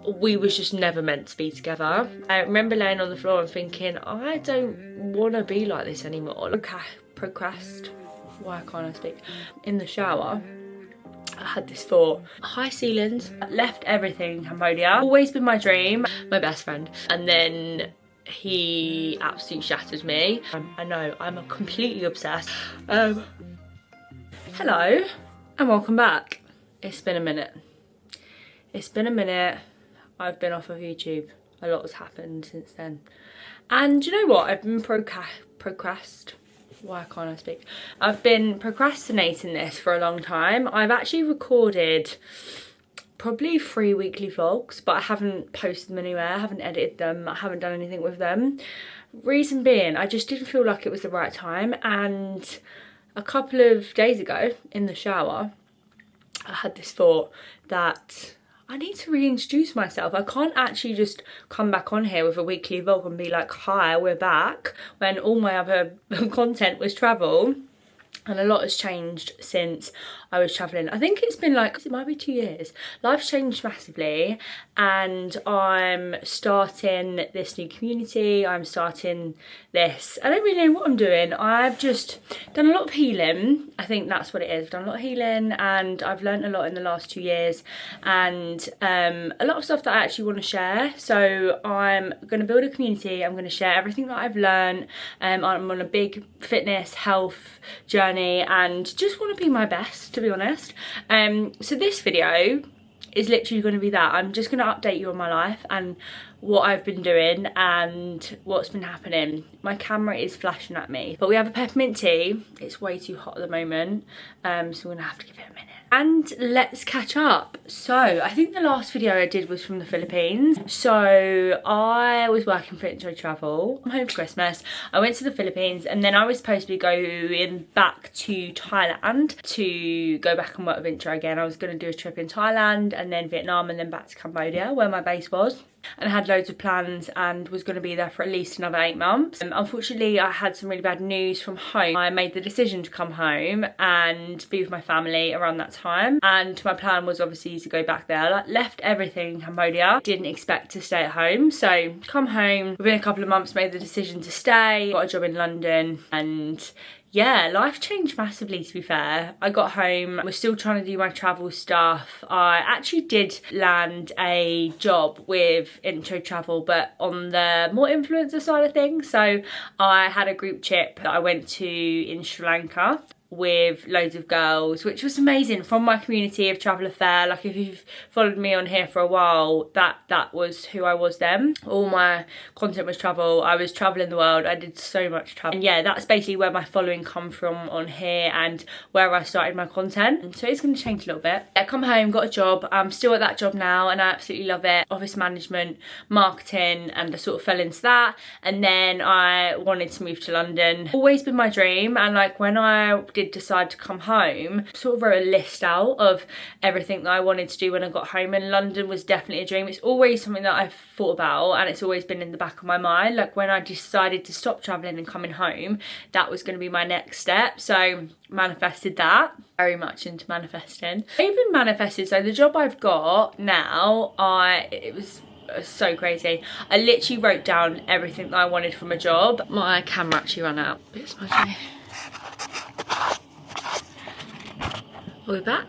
we was just never meant to be together. I remember laying on the floor and thinking, I don't want to be like this anymore. Why can't I speak? In the shower, I had this thought: high ceilings, left everything in Cambodia, always been my dream, my best friend, and then he absolutely shattered me. I know, I'm completely obsessed. Hello and welcome back. It's been a minute. I've been off of YouTube. A lot has happened since then. And you know what? I've been I've been procrastinating this for a long time. I've actually recorded probably 3 weekly vlogs, but I haven't posted them anywhere. I haven't edited them. I haven't done anything with them. Reason being, I just didn't feel like it was the right time. And a couple of days ago in the shower, I had this thought that I need to reintroduce myself. I can't actually just come back on here with a weekly vlog and be like, hi, we're back, when all my other content was travel. And a lot has changed since I was travelling. I think it's been like, it might be 2 years. Life's changed massively, and I'm starting this new community. I'm starting this, I don't really know what I'm doing. I've just done a lot of healing. I think that's what it is. I've done a lot of healing, and I've learned a lot in the last 2 years, and a lot of stuff that I actually want to share. So I'm going to build a community. I'm going to share everything that I've learned. I'm on a big fitness, health journey, and just want to be my best, to be honest. So this video is literally going to be that. I'm just going to update you on my life and what I've been doing and what's been happening. My camera is flashing at me, but we have a peppermint tea. It's way too hot at the moment, so we're going to have to give it a minute. And let's catch up. So I think the last video I did was from the Philippines. So I was working for Enjoy Travel. I'm home for Christmas. I went to the Philippines, and then I was supposed to be going back to Thailand to go back and work with Intro again. I was going to do a trip in Thailand and then Vietnam and then back to Cambodia, where my base was. And I had loads of plans and was going to be there for at least another 8 months. Unfortunately, I had some really bad news from home. I made the decision to come home and be with my family around that time. And my plan was obviously to go back there. I left everything in Cambodia. Didn't expect to stay at home. So come home, within a couple of months made the decision to stay. Got a job in London, and yeah, life changed massively, to be fair. I got home, was still trying to do my travel stuff. I actually did land a job with Intro Travel, but on the more influencer side of things. So I had a group trip that I went to in Sri Lanka with loads of girls, which was amazing, from my community of Travel Affair. Like, if you've followed me on here for a while, that was who I was then. All my content was travel. I was traveling the world. I did so much travel, and yeah, that's basically where my following come from on here and where I started my content. So it's going to change a little bit. I come home, got a job. I'm still at that job now, and I absolutely love it. Office management, marketing, and I sort of fell into that. And then I wanted to move to London. Always been my dream. And like, when I did decide to come home, sort of wrote a list out of everything that I wanted to do when I got home, and London was definitely a dream. It's always something that I've thought about, and it's always been in the back of my mind. Like, when I decided to stop traveling and coming home, that was going to be my next step. So manifested that. Very much into manifesting. I even manifested, so the job I've got now, it was so crazy. I literally wrote down everything that I wanted from a job. My camera actually ran out. Bit smudgy. We're back.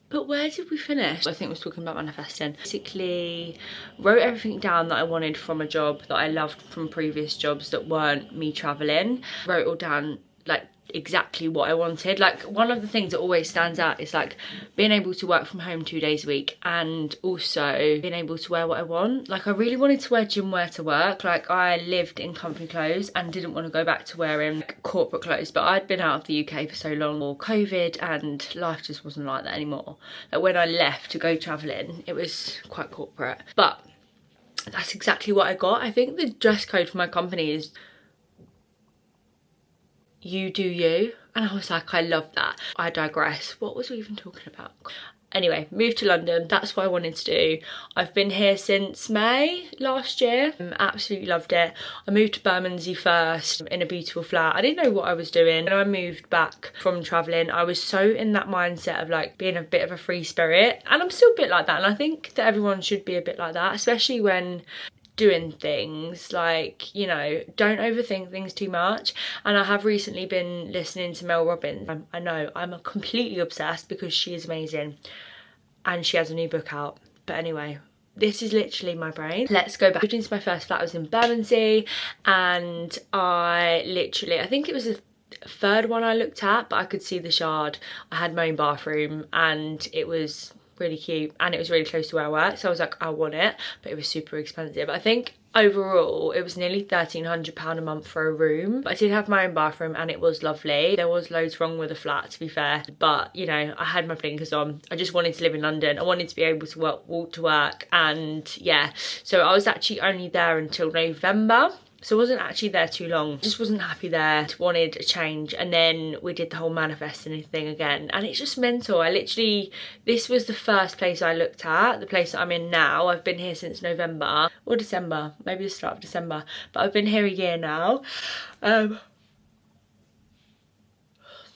But where did we finish? I think we was talking about manifesting. Basically, wrote everything down that I wanted from a job that I loved from previous jobs that weren't me traveling. Wrote all down, like, exactly what I wanted. Like, one of the things that always stands out is like being able to work from home 2 days a week, and also being able to wear what I want. Like, I really wanted to wear gym wear to work. Like, I lived in company clothes and didn't want to go back to wearing corporate clothes, but I'd been out of the UK for so long, or COVID, and life just wasn't like that anymore. Like, when I left to go traveling, it was quite corporate, but that's exactly what I got. I think the dress code for my company is you do you, and I was like, I love that. I digress. What was we even talking about? Anyway, moved to London. That's what I wanted to do. I've been here since May last year. Absolutely loved it. I moved to Bermondsey first in a beautiful flat. I didn't know what I was doing. When I moved back from travelling, I was so in that mindset of like being a bit of a free spirit. And I'm still a bit like that. And I think that everyone should be a bit like that, especially when doing things. Like, you know, don't overthink things too much. And I have recently been listening to Mel Robbins. I know I'm completely obsessed because she is amazing and she has a new book out. But anyway, this is literally my brain. Let's go back. I moved into my first flat. I was in Bermondsey, and I think it was the third one I looked at, but I could see the Shard. I had my own bathroom and it was really cute and it was really close to where I work, so I was like, I want it, but it was super expensive. I think overall it was nearly £1,300 a month for a room, but I did have my own bathroom and it was lovely. There was loads wrong with the flat, to be fair, but you know, I had my blinkers on. I just wanted to live in London. I wanted to be able to walk to work, and yeah, so I was actually only there until November. So I wasn't actually there too long. Just wasn't happy there, wanted a change. And then we did the whole manifesting thing again. And it's just mental. This was the first place I looked at, the place that I'm in now. I've been here since November or December, maybe the start of December. But I've been here a year now.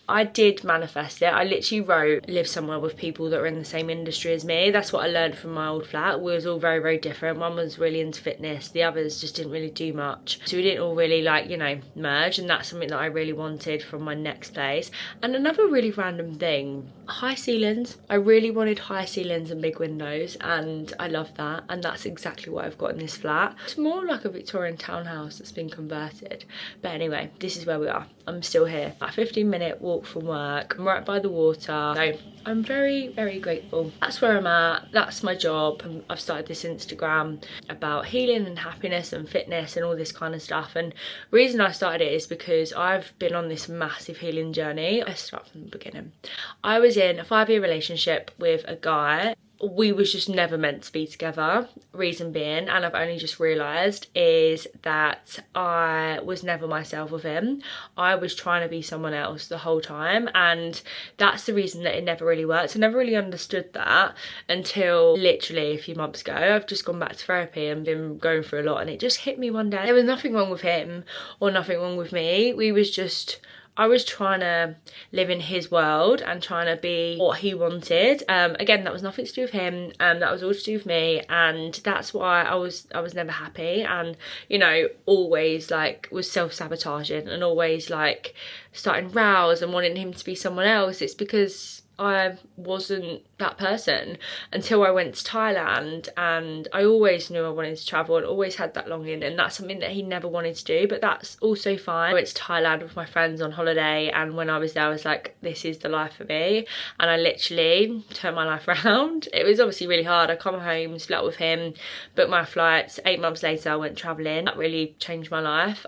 I did manifest it. I literally wrote, live somewhere with people that are in the same industry as me. That's what I learned from my old flat. We was all very, very different. One was really into fitness. The others just didn't really do much. So we didn't all really like, you know, merge. And that's something that I really wanted from my next place. And another really random thing, high ceilings. I really wanted high ceilings and big windows. And I love that. And that's exactly what I've got in this flat. It's more like a Victorian townhouse that's been converted. But anyway, this is where we are. I'm still here. A 15-minute walk from work. I'm right by the water. So I'm very, very grateful. That's where I'm at. That's my job. I've started this Instagram about healing and happiness and fitness and all this kind of stuff. And the reason I started it is because I've been on this massive healing journey. Let's start from the beginning. I was in a 5-year relationship with a guy. We was just never meant to be together. Reason being, and I've only just realised, is that I was never myself with him. I was trying to be someone else the whole time, and that's the reason that it never really worked. I never really understood that until literally a few months ago. I've just gone back to therapy and been going through a lot, and it just hit me one day. There was nothing wrong with him or nothing wrong with me. I was trying to live in his world and trying to be what he wanted. Again, that was nothing to do with him. That was all to do with me, and that's why I was never happy. And you know, always like was self-sabotaging and always like starting rows and wanting him to be someone else. It's because I wasn't that person until I went to Thailand, and I always knew I wanted to travel and always had that longing, and that's something that he never wanted to do, but that's also fine. I went to Thailand with my friends on holiday, and when I was there I was like, this is the life for me, and I literally turned my life around. It was obviously really hard. I come home, split up with him, booked my flights. 8 months later I went travelling. That really changed my life.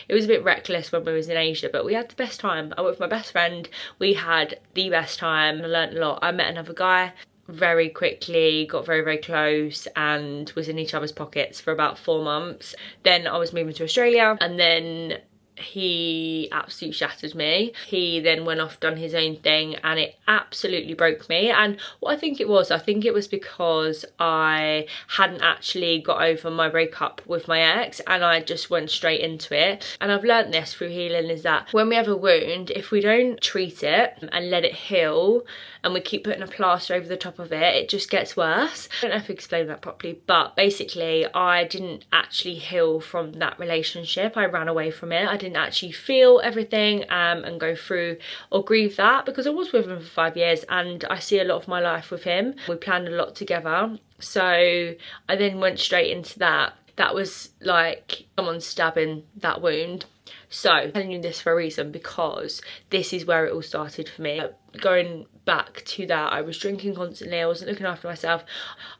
It was a bit reckless when we was in Asia, but we had the best time. I went with my best friend. We had the best time. I learned a lot. I met another guy very quickly, got very, very close, and was in each other's pockets for about 4 months. Then I was moving to Australia, and then he absolutely shattered me. He then went off, done his own thing, and it absolutely broke me. And what I think it was because I hadn't actually got over my breakup with my ex, and I just went straight into it. And I've learned this through healing, is that when we have a wound, if we don't treat it and let it heal, and we keep putting a plaster over the top of it, it just gets worse. I don't know if I explained that properly, but basically I didn't actually heal from that relationship. I ran away from it. I didn't actually feel everything and go through or grieve that, because I was with him for 5 years and I see a lot of my life with him. We planned a lot together. So I then went straight into that. That was like someone stabbing that wound. So I'm telling you this for a reason, because this is where it all started for me. Going back to that, I was drinking constantly. I wasn't looking after myself.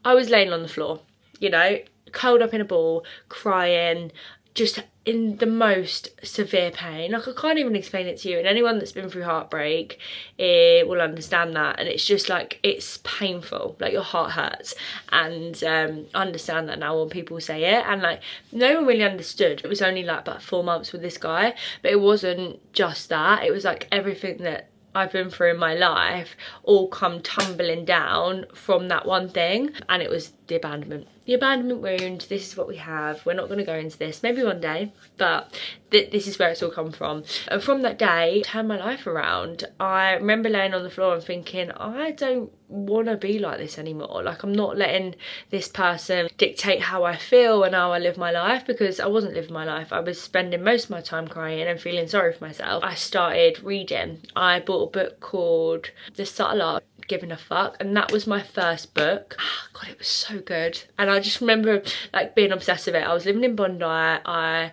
I was laying on the floor, you know, curled up in a ball, crying, just in the most severe pain. Like, I can't even explain it to you, and anyone that's been through heartbreak will understand that. And it's just like, it's painful, like your heart hurts. And I understand that now when people say it, and like no one really understood. It was only like about 4 months with this guy, but it wasn't just that. It was like everything that I've been through in my life all come tumbling down from that one thing, and it was the abandonment. The abandonment wound. This is what we have. We're not going to go into this, maybe one day, but this is where it's all come from. And from that day, I turned my life around. I remember laying on the floor and thinking, I don't want to be like this anymore. Like, I'm not letting this person dictate how I feel and how I live my life, because I wasn't living my life. I was spending most of my time crying and feeling sorry for myself. I started reading. I bought a book called The Subtle Art of Giving a Fuck, and that was my first book. God, it was so good. And I just remember like being obsessed with it. I was living in Bondi. I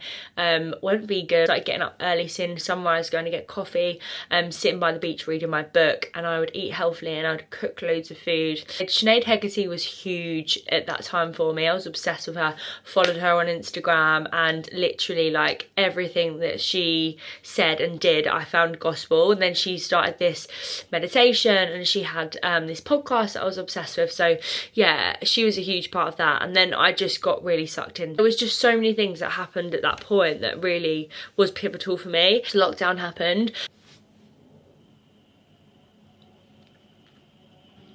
went vegan, started getting up early, seeing sunrise, going to get coffee, sitting by the beach reading my book, and I would eat healthily and I would cook loads of food. Sinead Hegarty was huge at that time for me. I was obsessed with her, followed her on Instagram, and literally like everything that she said and did I found gospel. And then she started this meditation, and she had this podcast that I was obsessed with. So yeah, she was a huge part of that. And then I just got really sucked in. There was just so many things that happened at that point that really was pivotal for me. Lockdown happened.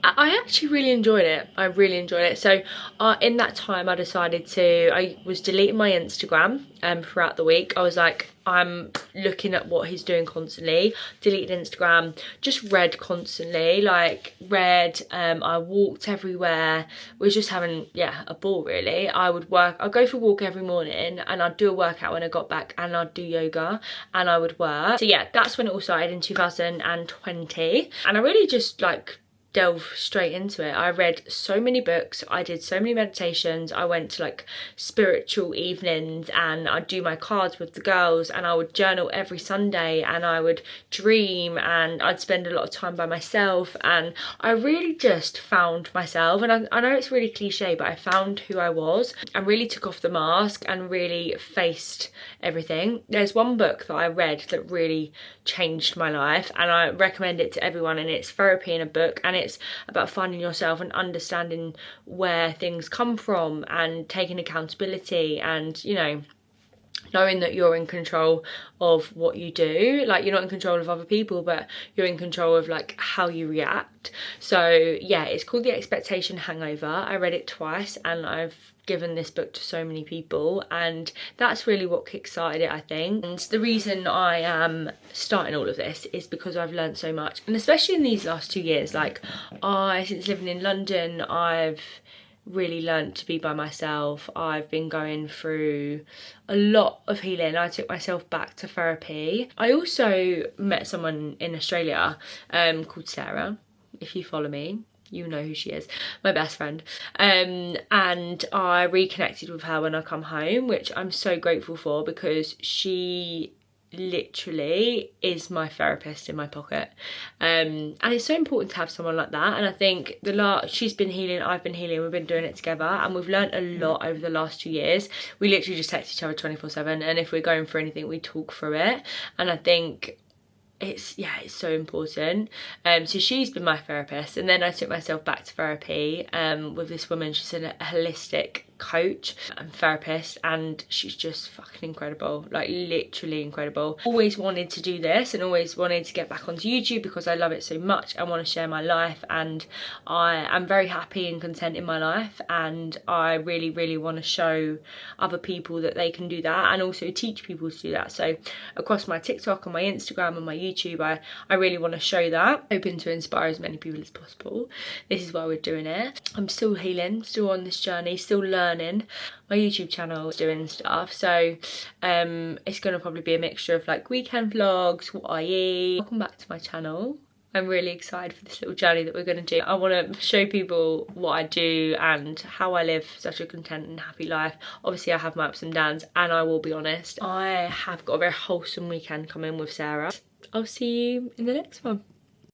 I actually really enjoyed it. I really enjoyed it. So in that time I was deleting my Instagram throughout the week. I was like, I'm looking at what he's doing constantly. Deleted Instagram, just read constantly, I walked everywhere. Was just having, yeah, a ball really. I'd go for a walk every morning, and I'd do a workout when I got back, and I'd do yoga, and I would work. So yeah, that's when it all started in 2020. And I really just like delve straight into it. I read so many books, I did so many meditations, I went to like spiritual evenings, and I'd do my cards with the girls, and I would journal every Sunday, and I would dream, and I'd spend a lot of time by myself, and I really just found myself. And I know it's really cliche, but I found who I was and really took off the mask and really faced everything. There's one book that I read that really changed my life, and I recommend it to everyone, and it's Therapy in a Book, and it's about finding yourself and understanding where things come from and taking accountability, and you know, knowing that you're in control of what you do. Like, you're not in control of other people, but you're in control of like how you react. So yeah, it's called The Expectation Hangover. I read it twice, and I've given this book to so many people, and that's really what kickstarted it, I think. And the reason I am starting all of this is because I've learned so much, and especially in these last 2 years. Like, since living in London, I've really learned to be by myself. I've been going through a lot of healing. I took myself back to therapy. I also met someone in Australia called Sarah. If you follow me, you know who she is, my best friend, and I reconnected with her when I come home, which I'm so grateful for, because she literally is my therapist in my pocket, and it's so important to have someone like that. And I think she's been healing, I've been healing, we've been doing it together, and we've learned a lot over the last 2 years. We literally just text each other 24/7, and if we're going through anything, we talk through it. And I think it's so important. So she's been my therapist, and then I took myself back to therapy with this woman. She's a holistic coach and therapist, and she's just fucking incredible, like literally incredible. Always wanted to do this, and always wanted to get back onto YouTube because I love it so much. I want to share my life, and I am very happy and content in my life, and I really want to show other people that they can do that, and also teach people to do that. So across my TikTok and my Instagram and my YouTube, I really want to show that, hoping to inspire as many people as possible. This is why we're doing it. I'm still healing, still on this journey, still learning. My YouTube channel is doing stuff, so it's going to probably be a mixture of like weekend vlogs, what I eat. Welcome back to my channel. I'm really excited for this little journey that we're going to do. I want to show people what I do and how I live such a content and happy life. Obviously I have my ups and downs, and I will be honest, I have got a very wholesome weekend coming with Sarah. I'll see you in the next one.